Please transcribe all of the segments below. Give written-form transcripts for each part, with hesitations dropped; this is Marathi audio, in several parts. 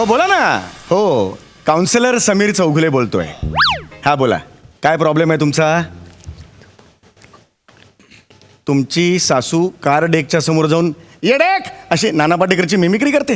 बोला ना. हो, काउन्सिलर समीर चौगुले बोलतोय. हा बोला, काय प्रॉब्लेम आहे तुमचा? तुमची सासू कार डेकच्या समोर जाऊन येडेक अशी नाना पाटेकरची मिमिक्री करते.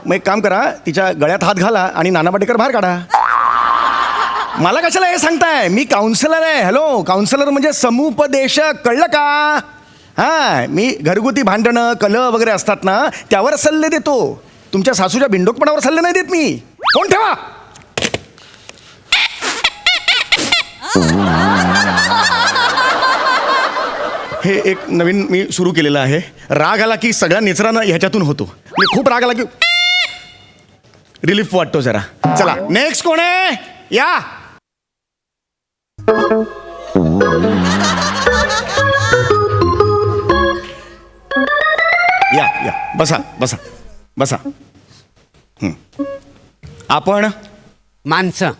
मग एक काम करा, तिच्या गळ्यात हात घाला आणि नाना पाटेकर बाहेर काढा. मला कशाला हे सांगताय? मी काउन्सिलर आहे. हॅलो, काउन्सिलर म्हणजे समुपदेशक, कळलं का? हा, मी घरगुती भांडणं कलह वगैरे असतात ना, त्यावर सल्ले देतो. तुमच्या सासूच्या बिंडोकपणावर सल्ले नाही देत मी. फोन ठेवा. हे एक नवीन मी सुरू केलेलं आहे. राग आला की सगळ्या निचरानं ह्याच्यातून होतो. मी खूप राग आला की रिलीफ वाटतो जरा. चला, नेक्स्ट कोण आहे? या. या या, बसा बसा बसा. आपण माणसं.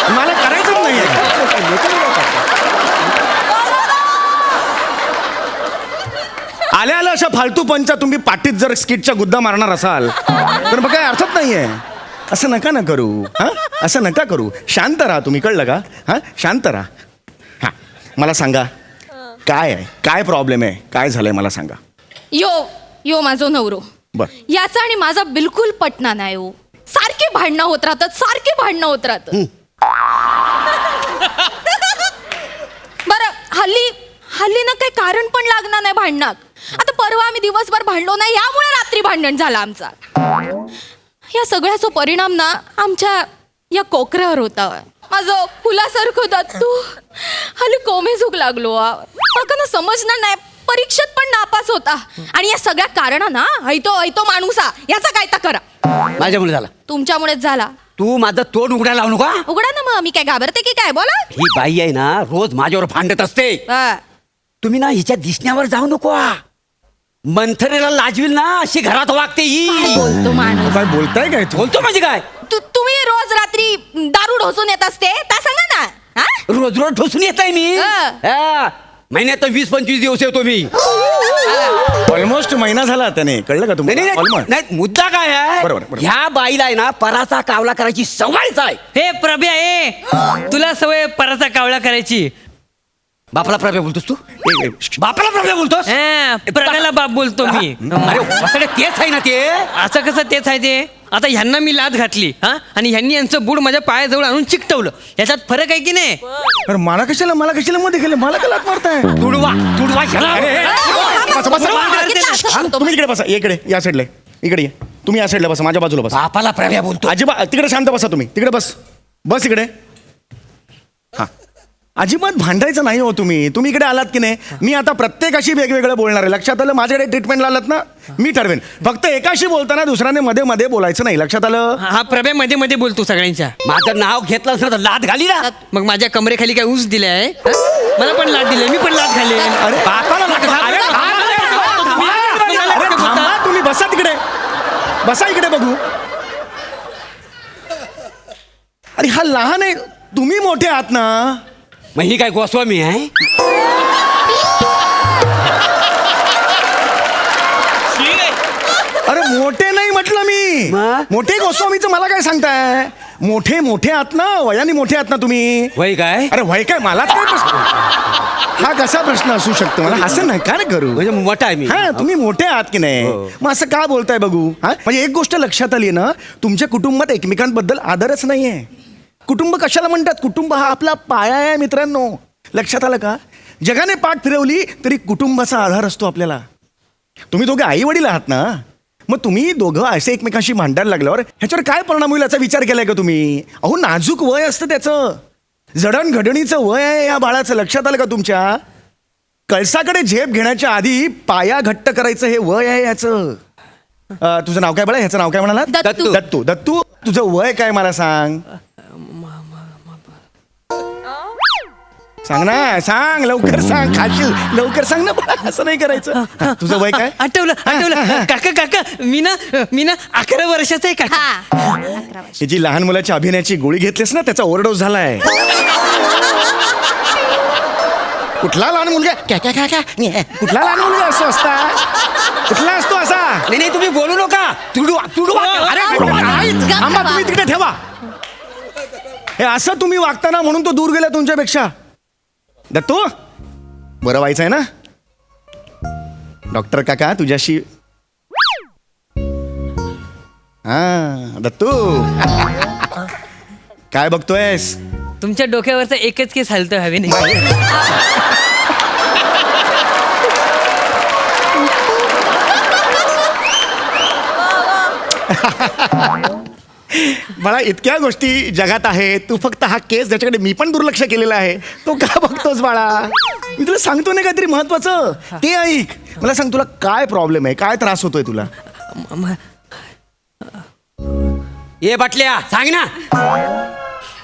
मला करायचंच नाहीये. आल्या आल्या अशा फालतू पंचा तुम्ही पाठीत जर स्किटच्या गुद्दा मारणार असाल तर मग काय अर्थच नाहीये. असं नका ना करू. हा, असं नका करू. शांत राहा तुम्ही, कळलं का? हा, शांत राहा. हा, मला सांगा काय आहे, काय प्रॉब्लेम आहे, काय झालंय मला सांगा. यो माझो नवरो. बर, याचा आणि माझा बिलकुल पटना नाही हो. सारखे भांडणं होत राहतात, सारखे भांडणं होत राहतात. बरं, हल्ली ना काही कारण पण लागणार नाही भांडणात. आता परवा आम्ही दिवसभर भांडलो नाही, यामुळे रात्री भांडण झालं आमचा. या सगळ्याचा परिणाम ना आमच्या या कोकऱ्यावर होता. माझं फुलासारखं दत्तू हल्ली कोमे झुक लागलो. मला ना समजणार नाही, परीक्षेत पण नापास होता. आणि या सगळ्या कारणांना ऐतो माणूसा याचा काय तर करा. माझ्यामुळे झाला. तुमच्यामुळेच झाला. तू माझं तोंड उघडायला लावू नका. उघडा ना, मग मी काय घाबरते की काय? बोला. ही बाई आहे ना, रोज माझ्यावर भांडत असते. हा. तुम्ही ना हिच्या दिसण्यावर जाऊ नको. मंथरेला लाजवील ना अशी घरात वागते काय ही. बोलतो माणूस? काय बोलताय काय तू? बोलतो म्हणजे काय? तुम्ही रोज रात्री दारू ढोसून येत असते त्या सांगा ना. हा? रोज रोज ढोसून येत आहे मी. हा. महिन्यात 20-25 दिवस येतो मी. ऑलमोस्ट महिना झाला त्याने, कळलं का नाही, तुम्हाला? नाही, Almost. नाही, मुद्दा काय आहे? बरोबर, बरोबर. ह्या बाईला आहे ना पराचा कावला करायची सवयच आहे. हे प्रभ्या, तुला सवय पराचा कावळा करायची. बापाला प्रभ्या बोलतोस तू? बापाला प्रभ्या बोलतोस? प्रभ्याला बाप बोलतो मी. अरे वसडे, तेच आहे ना ते. असं कसं तेच आहे ते? आता ह्यांना मी लाद घातली हा, आणि ह्यांनी यांचं बूड माझ्या पायाजवळ आणून चिकटवलं. याच्यात फरक आहे की नाही? अरे मला कशाला मध्ये गेलं? मला का लात मारताय? तुडवा ह्याला. बसा, बसा. हा? तुम्ही इकडे बसा, इकडे या साईडला. इकडे या. तुम्ही या साईडला बसा, माझ्या बाजूला बसा. बापाला प्रभ्या बोलतो. अजिबात तिकडे शांत बसा. तुम्ही तिकडे बस इकडे. हा, अजिबात भांडायचं नाही हो तुम्ही. तुम्ही इकडे आलात की नाही, मी आता प्रत्येकाशी वेगवेगळं बोलणार आहे. लक्षात आलं? माझ्याकडे ट्रीटमेंटला आलात ना, मी ठरवेन. फक्त एकाशी बोलताना दुसऱ्याने मध्ये मध्ये बोलायचं नाही. लक्षात आलं? हा, प्रभ्या मध्ये मध्ये बोलतो सगळ्यांच्या. माझं नाव घेतलं असं तर लाद घाली ना. मग माझ्या कमरेखाली काय ऊस दिलाय? मला पण लाद दिले, मी पण लाद घाले. अरे बापाला लाद घाल. अरे थांबा, तुम्ही बसा तिकडे. बसा इकडे बघू. अरे हा लहान आहे, तुम्ही मोठे आहात ना. मग ही काय गोस्वामी आहे? अरे मोठे नाही म्हटलं मी. मग? मोठे गोस्वामीचं मला काय सांगताय? मोठे आहात ना, वयाने मोठे आहात ना तुम्ही. वय काय? अरे वय काय, मला काय प्रश्न? हा कसा प्रश्न असू शकतो? मला असं नका ना करू. म्हणजे मोठा आहे मी. हा, तुम्ही मोठे आहात की नाही, मग असं का बोलताय बघू? हा, म्हणजे एक गोष्ट लक्षात आली ना, तुमच्या कुटुंबात एकमेकांबद्दल आदरच नाहीये. कुटुंब कशाला म्हणतात? कुटुंब हा आपला पाया आहे मित्रांनो. लक्षात आलं का? जगाने पाठ फिरवली तरी कुटुंबाचा आधार असतो आपल्याला. तुम्ही दोघे आई वडील आहात ना, मग तुम्ही दोघं असे एकमेकांशी भांडायला लागल्यावर ह्याच्यावर काय परिणाम होईल याचा विचार केलाय का तुम्ही? अहो, नाजूक वय असतं त्याचं, जडणघडणीचं वय आहे या बाळाचं. लक्षात आलं का तुमच्या? कळसाकडे झेप घेण्याच्या आधी पाया घट्ट करायचं हे वय आहे याचं. तुझं नाव काय बाळा? ह्याचं नाव काय म्हणाला? दत्तू. दत्तू. दत्तू, तुझं वय काय मला सांग. सांग ना, सांग लवकर सांग, खाशील लवकर सांग ना बाळा, असं नाही करायचं. हा, तुझं वय काय? आठवलं काका मी ना 11 वर्षाचा आहे काका. हा 11 वर्ष. ही जी लहान मुलाच्या अभिनयाची गोळी घेतलीस ना, त्याचा ओव्हरडोस झालाय. कुठला लहान मुलगा कुठला लहान मुलगा असतो असता, कुठला असतो असा? नाही नाही, तुम्ही बोलू नका. तुडू तुडू अरे गप्प थांबा, बा. तुम्ही तिकडे ठेवा. हे असं तुम्ही वागताना म्हणून तो दूर गेला तुमच्यापेक्षा. दत्तू बरं व्हायचं आहे ना? डॉक्टर काका तुझ्याशी. हा दत्तू काय बघतोयस? तुमच्या डोक्यावरचा एकच केस हलतोय हवेने. मला इतक्या गोष्टी जगात आहेत, तू फक्त हा केस ज्याच्याकडे मी पण दुर्लक्ष केलेला आहे तो का बघतोस बाळा? मी तुला सांगतो ना काहीतरी महत्वाचं, ते ऐक. मला सांग तुला काय प्रॉब्लेम आहे, काय त्रास होतोय तुला? ये बाटल्या सांग ना.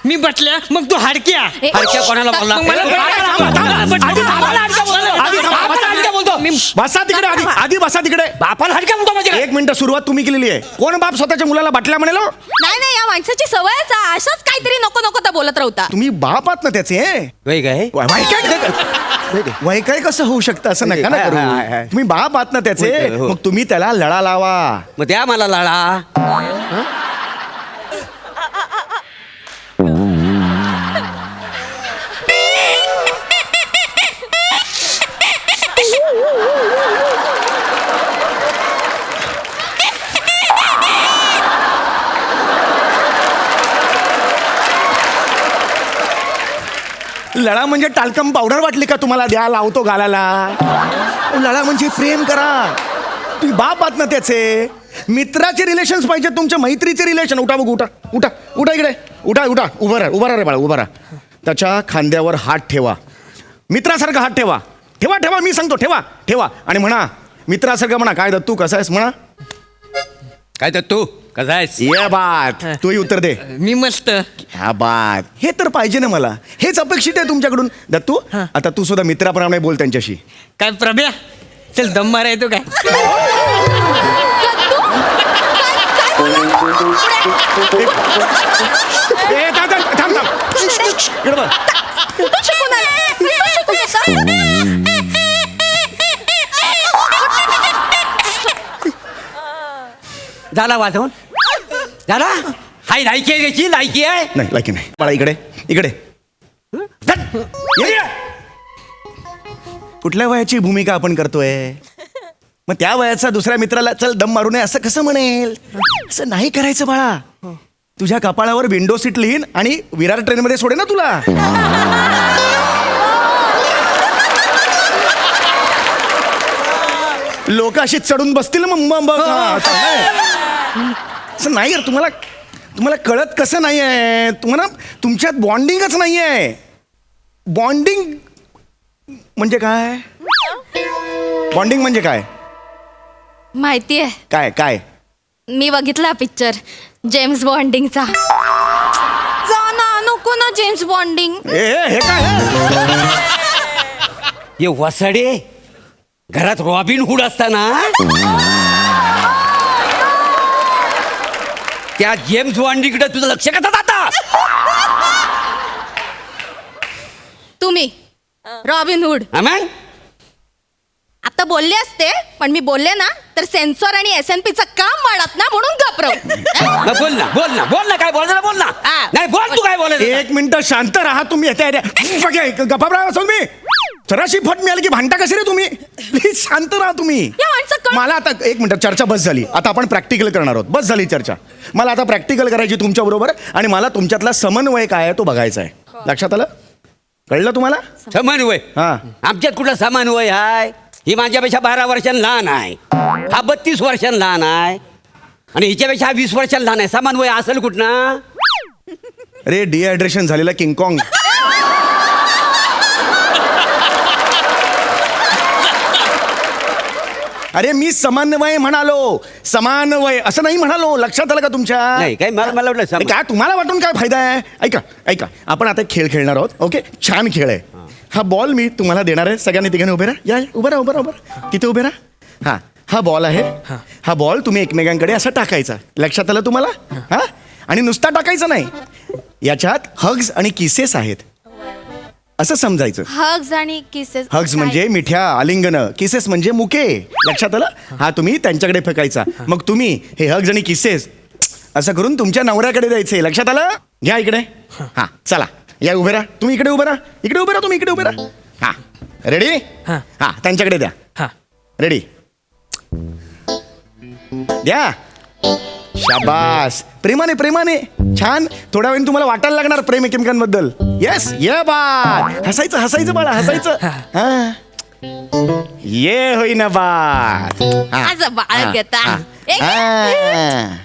मी बटल्या मग तू हाडक्या. ए, हलक्या कोणाला बोलला? मग मला- बसा तिकडे, आधी बसा तिकडे. बापाला हडक्या म्हणतो माझ्या. एक मिनिट, सुरुवात तुम्ही केलेली आहे. कोण बाप स्वतःच्या मुलाला बाटल्या म्हणेल? नाही या माणसाची सवयच आहे. अशाच काहीतरी नको नको तर बोलत राहता. तुम्ही बाप आहात ना त्याचे. वय काय? वय काय कसं होऊ शकतं? असं नका ना करू. हाय, हाय. तुम्ही बाप आहात ना त्याचे, वय काय, हो. मग तुम्ही त्याला लळा लावा. मग द्या मला लाळा. लळा म्हणजे टाल्कम पावडर वाटली का तुम्हाला? द्या लावतो गालाला. लळा म्हणजे प्रेम करा. तुम्ही बाप आहात ना त्याचे. मित्राचे रिलेशन्स पाहिजे, तुमच्या मैत्रीचे रिलेशन. उठा बघू, उठा उठा उठा इकडे. उठा उभा राहा रे बाळा, उभा राहा. त्याच्या खांद्यावर हात ठेवा, मित्रासारखा हात ठेवा. ठेवा ठेवा, मी सांगतो ठेवा ठेवा. आणि म्हणा मित्रासारखं म्हणा, काय दत्तू कसा आहेस म्हणा. काय तर तू कसा आहेस? ये बात, तूही उत्तर दे. मी मस्त. ह्या बात, हे तर पाहिजे ना मला. हेच अपेक्षित आहे तुमच्याकडून. दत्तू आता तू सुद्धा मित्राप्रमाणे बोल त्यांच्याशी. काय प्रभ्या, चल दम मारा येतो काय? ए, थांब. इकडं बघ. झाला वाजवून? झाला? हाय, लायकी आहे त्याची, लायकी आहे. नाही लायकी नाही बाळा. इकडे धत. ये. कुठल्या वयाची भूमिका आपण करतोय? मग त्या वयाचा दुसऱ्या मित्राला चल दम मारू नये असं कसं म्हणेल? असं नाही करायचं बाळा. तुझ्या कपाळावर विंडो सीट लिहीन आणि विरार ट्रेनमध्ये सोडे ना तुला. लोक अशी चढून बसतील मग असं नाही यार. तुम्हाला कळत कसं नाही आहे? तुम्हाला तुमच्यात बॉन्डिंगच नाही आहे. बॉन्डिंग म्हणजे काय? बॉन्डिंग म्हणजे काय? माहितीये, काय काय? मी बघितला पिक्चर जेम्स बॉन्डिंगचा. जा ना, नको ना जेम्स बॉन्डिंग. हे काय? ये वसाडे, घरात रॉबिन हुड असताना त्या जेम्स बॉन्डीकडे तुझं लक्ष कसं जातं? तुम्ही रॉबिन हुड मग आता बोलले असते, पण मी बोलले ना तर सेन्सॉर आणि SNPचं काम वाढत ना, म्हणून घाबरव. बोल ना काय बोलायला बोल ना. हा. नाही बोल, तू काय बोलायचं? एक मिनिट शांत राहा तुम्ही. गप्पा असून मी जराशी फट मिळाली की भांडता कसे रे तुम्ही? प्लीज शांत राहा तुम्ही. या माणसं मला आता एक मिनिट, चर्चा बस झाली. आता आपण प्रॅक्टिकल करणार आहोत. बस झाली चर्चा. मला आता प्रॅक्टिकल करायची तुमच्या बरोबर, आणि मला तुमच्यातला समन्वय काय आहे तो बघायचा आहे. लक्षात आलं? कळलं तुम्हाला? समन्वय? हा. आमच्यात कुठला समन्वय आहे? ही माझ्यापेक्षा 12 वर्षांनी लहान आहे, हा 32 वर्षांनी लहान आहे, आणि हिच्यापेक्षा हा 20 वर्षांनी लहान आहे. समन्वय असेल कुठं? अरे डिहायड्रेशन झालेला किंगकॉंग. अरे मी समन्वय म्हणालो, समानवय असं नाही म्हणालो. लक्षात आलं का तुमच्या? नाही काय, मला वाटलं काय तुम्हाला वाटून काय फायदा आहे? ऐका आपण आता खेळ खेळणार आहोत. ओके, छान खेळ आहे. हा बॉल मी तुम्हाला देणार आहे. सगळ्यांनी तिघांनी उभे राहा. या उभं राहा, उभं राहा, उभं राहा. तिथे उभे राहा. हा बॉल आहे. हा बॉल तुम्ही एकमेकांकडे असा टाकायचा. लक्षात आलं तुम्हाला? हा, आणि नुसता टाकायचा नाही, याच्यात हग्स आणि किसेस आहेत असं समजायचं. हग्स आणि किसेस. हग्स म्हणजे मिठ्या आलिंगन, किसेस म्हणजे मुके. लक्षात आलं? हा तुम्ही त्यांच्याकडे फेकायचा. मग तुम्ही हे हग्स आणि किसेस असं करून तुमच्या नवऱ्याकडे द्यायचे. लक्षात आलं? घ्या इकडे. हा चला या उभे राहा. तुम्ही इकडे उभे राहा. इकडे उभे राहा. तुम्ही इकडे उभे राहा. हा रेडी? हा. हा त्यांच्याकडे द्या. हा. रेडी? द्या. शाबास. प्रेमाने प्रेमाने. छान. थोड्या वेळ तुम्हाला वाटायला लागणार प्रेम एकमेकांबद्दल. येस ये बात. हसायचं हसायचं बाळा हसायचं. हा ये होईना बात. हा. असं बाळ हा. घेता. हा. एक- हा.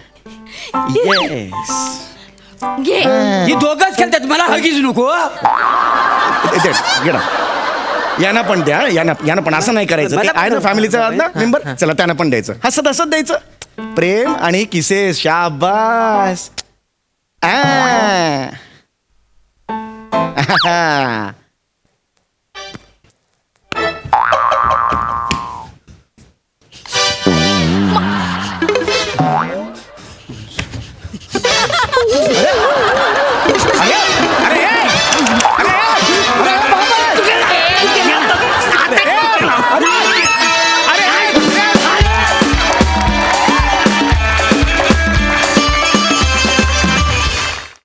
येस. घे. ही दोघंच खेळतात, मला हगीच नको. गेडा यांना पण द्या. यांना पण असं नाही करायचं. ते आहे ना फॅमिलीचा मेंबर. चला त्यांना पण द्यायचं. हसत हसत द्यायचं. प्रेम आणि किसेस. शाबास. आ.